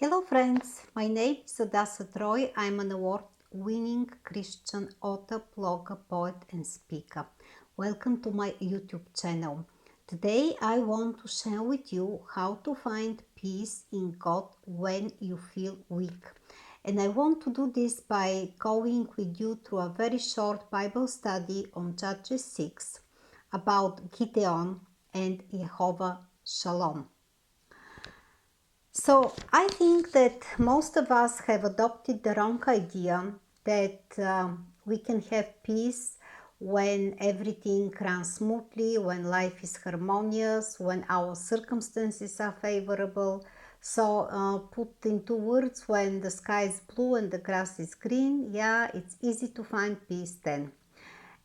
Hello friends, my name is HADASSAH TREU. I'm an award-winning Christian author, blogger, poet and speaker. Welcome to my YouTube channel. Today I want to share with you how to find peace in God when you feel weak. And I want to do this by going with you through a very short Bible study on Judges 6 about Gideon and Jehovah Shalom. So I think that most of us have adopted the wrong idea that we can have peace when everything runs smoothly, when life is harmonious, when our circumstances are favorable. So put into words, when the sky is blue and the grass is green, yeah, it's easy to find peace then.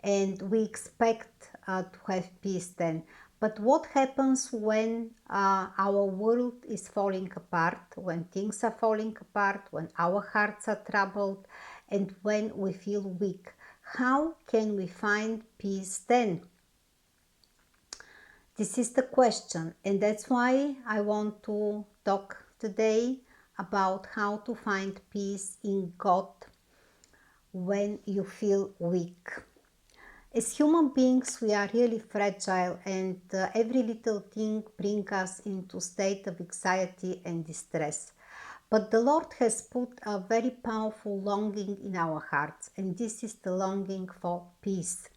And we expect to have peace then. But what happens when our world is falling apart, when things are falling apart, when our hearts are troubled, and when we feel weak? How can we find peace then? This is the question, and that's why I want to talk today about how to find peace in God when you feel weak. As human beings, we are really fragile, and every little thing brings us into a state of anxiety and distress. But the Lord has put a very powerful longing in our hearts, and this is the longing for peace.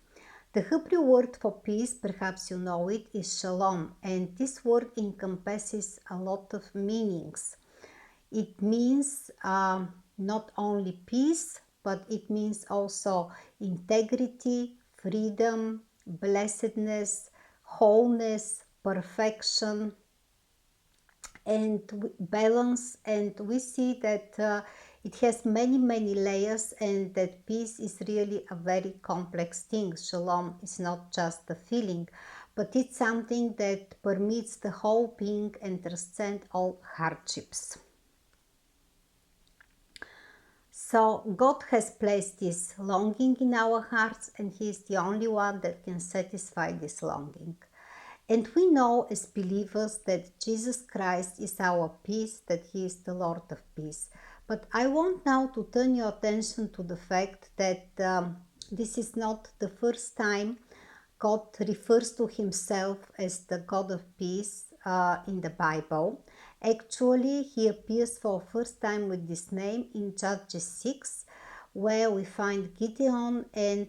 The Hebrew word for peace, perhaps you know it, is shalom, and this word encompasses a lot of meanings. It means not only peace, but it means also integrity, freedom, blessedness, wholeness, perfection, and balance. And we see that it has many layers, and that peace is really a very complex thing. Shalom is not just a feeling, but it's something that permits the whole being and transcends all hardships. So God has placed this longing in our hearts, and He is the only one that can satisfy this longing. And we know as believers that Jesus Christ is our peace, that He is the Lord of peace. But I want now to turn your attention to the fact that this is not the first time God refers to Himself as the God of peace in the Bible. Actually, He appears for the first time with this name in Judges 6, where we find Gideon, and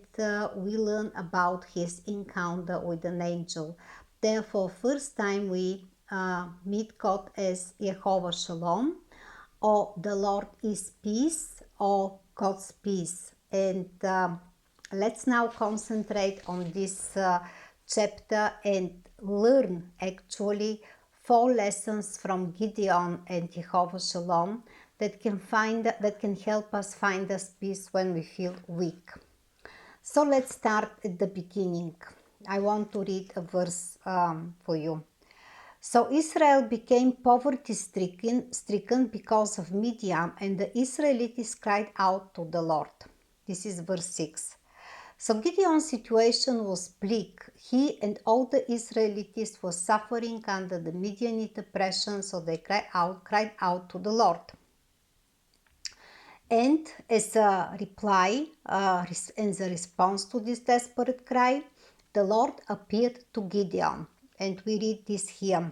we learn about his encounter with an angel. Therefore, first time we meet God as Jehovah Shalom, or the Lord is peace, or God's peace. And let's now concentrate on this chapter and learn actually 4 lessons from Gideon and Jehovah Shalom that can help us find us peace when we feel weak. So let's start at the beginning. I want to read a verse for you. So Israel became poverty-stricken because of Midian, and the Israelites cried out to the Lord. This is verse 6. So Gideon's situation was bleak. He and all the Israelites were suffering under the Midianite oppression, so they cried out to the Lord. And as a reply, as a response to this desperate cry, the Lord appeared to Gideon. And we read this here.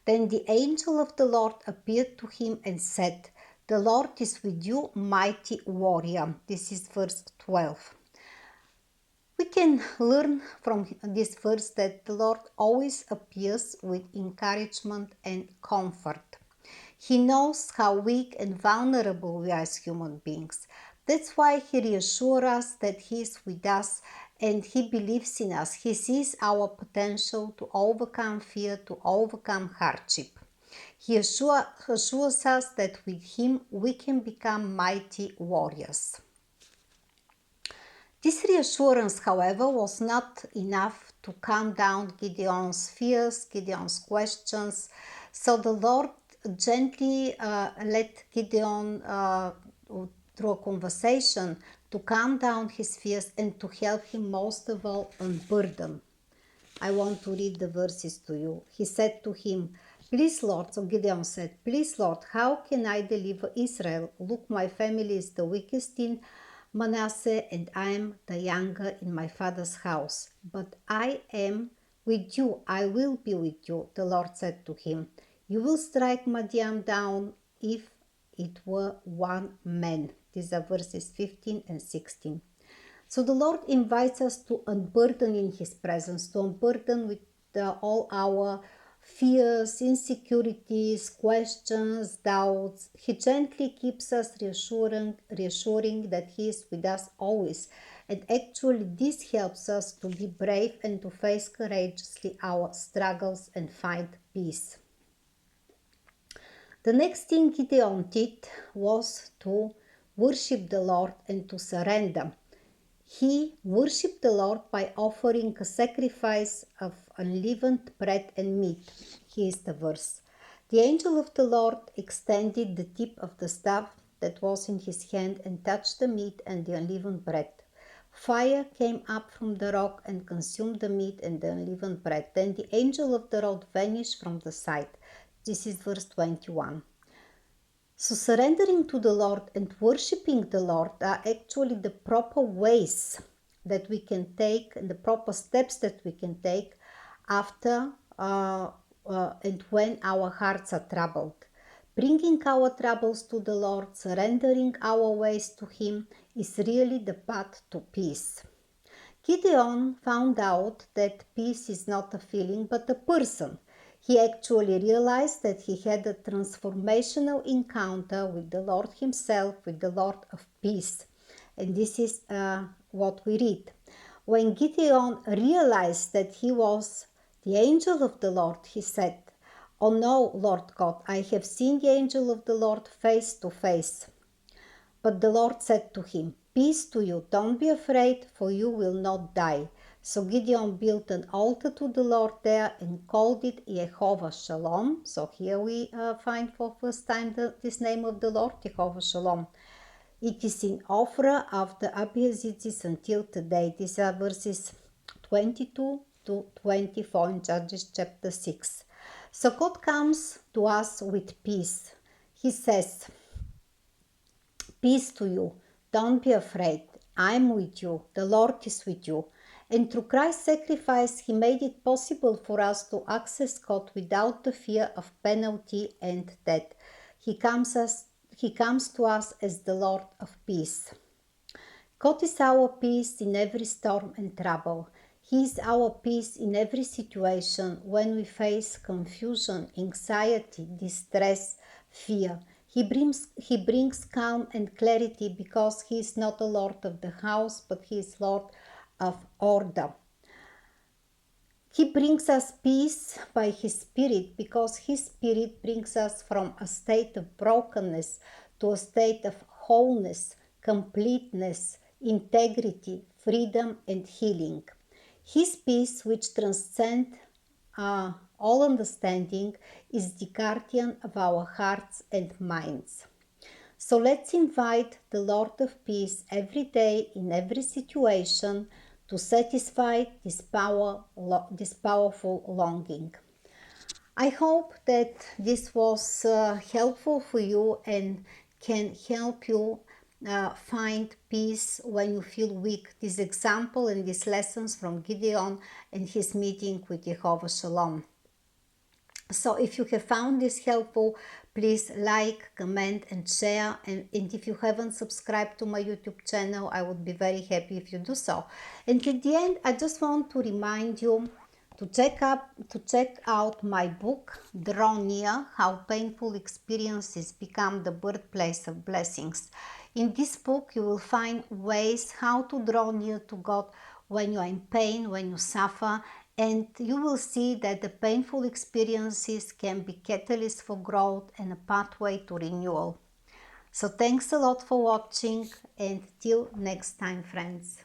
Then the angel of the Lord appeared to him and said, "The Lord is with you, mighty warrior." This is verse 12. We can learn from this verse that the Lord always appears with encouragement and comfort. He knows how weak and vulnerable we are as human beings. That's why He reassures us that He is with us and He believes in us. He sees our potential to overcome fear, to overcome hardship. He assures us that with Him we can become mighty warriors. This reassurance, however, was not enough to calm down Gideon's fears, Gideon's questions. So the Lord gently let Gideon, through a conversation, to calm down his fears and to help him most of all unburden. I want to read the verses to you. He said to him, Please, Lord, so Gideon said, please, Lord, how can I deliver Israel? Look, my family is the weakest in Manasseh, and I am the younger in my father's house. But I am with you, I will be with you, the Lord said to him. You will strike Midian down if it were one man. These are verses 15 and 16. So the Lord invites us to unburden in His presence, to unburden with all our fears, insecurities, questions, doubts. He gently keeps us reassuring that He is with us always. And actually this helps us to be brave and to face courageously our struggles and find peace. The next thing Gideon did was to worship the Lord and to surrender. He worshipped the Lord by offering a sacrifice of unleavened bread and meat. Here is the verse. The angel of the Lord extended the tip of the staff that was in his hand and touched the meat and the unleavened bread. Fire came up from the rock and consumed the meat and the unleavened bread. Then the angel of the Lord vanished from the sight. This is verse 21. So surrendering to the Lord and worshipping the Lord are actually the proper ways that we can take and the proper steps that we can take after and when our hearts are troubled. Bringing our troubles to the Lord, surrendering our ways to Him is really the path to peace. Gideon found out that peace is not a feeling but a person. He actually realized that he had a transformational encounter with the Lord Himself, with the Lord of peace. And this is what we read. When Gideon realized that he was the angel of the Lord, he said, "Oh no, Lord God, I have seen the angel of the Lord face to face." But the Lord said to him, "Peace to you, don't be afraid, for you will not die." So Gideon built an altar to the Lord there and called it Jehovah Shalom. So here we find for first time this name of the Lord, Jehovah Shalom. It is in Ophrah of the Abiezrites until today. These are verses 22 to 24 in Judges chapter 6. So God comes to us with peace. He says, "Peace to you. Don't be afraid. I'm with you. The Lord is with you." And through Christ's sacrifice, He made it possible for us to access God without the fear of penalty and death. He comes to us as the Lord of peace. God is our peace in every storm and trouble. He is our peace in every situation when we face confusion, anxiety, distress, fear. He brings calm and clarity because He is not the Lord of the house, but He is Lord of order. He brings us peace by His Spirit because His Spirit brings us from a state of brokenness to a state of wholeness, completeness, integrity, freedom, and healing. His peace, which transcends all understanding, is the guardian of our hearts and minds. So let's invite the Lord of peace every day in every situation to satisfy this powerful longing. I hope that this was helpful for you and can help you find peace when you feel weak. This example and these lessons from Gideon and his meeting with Jehovah Shalom. So if you have found this helpful, please like, comment and share. And if you haven't subscribed to my YouTube channel, I would be very happy if you do so. And at the end, I just want to remind you to check out my book, Draw Near, How Painful Experiences Become the Birthplace of Blessings. In this book, you will find ways how to draw near to God when you are in pain, when you suffer, and you will see that the painful experiences can be catalysts for growth and a pathway to renewal. So thanks a lot for watching, and till next time, friends.